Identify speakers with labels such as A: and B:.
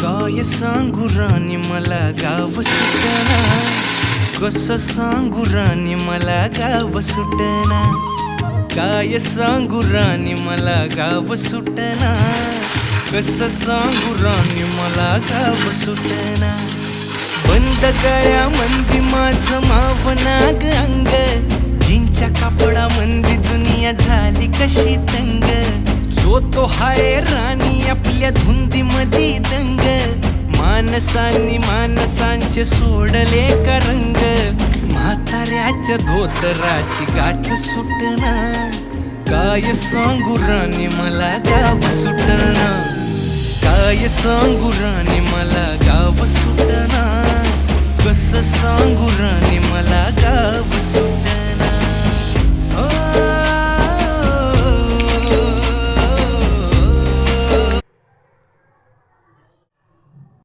A: काय सांगू राणी मला गाव सुटना, कसं सांगू राणी मला गाव सुटना, काय सांगू राणी मला गाव सुटना, कसं सांगू राणी मला गाव सुटना. बंद गळ्यामंदी माझं मावनाग अंग, जीनच्या कापडामंदी दुनिया झाली कशी तंग. जो तो हाय राणी आपल्या धुंदीमधी दंग, माणसांनी माणसांचे सोडले का रंग. म्हाताऱ्याच्या धोतराची गाठ सुटना, काय सांगू राणी मला गाव सुटना, काय सांगू राणी मला गाव सुटना, कसं सांगू राणी मला गाव सुटना.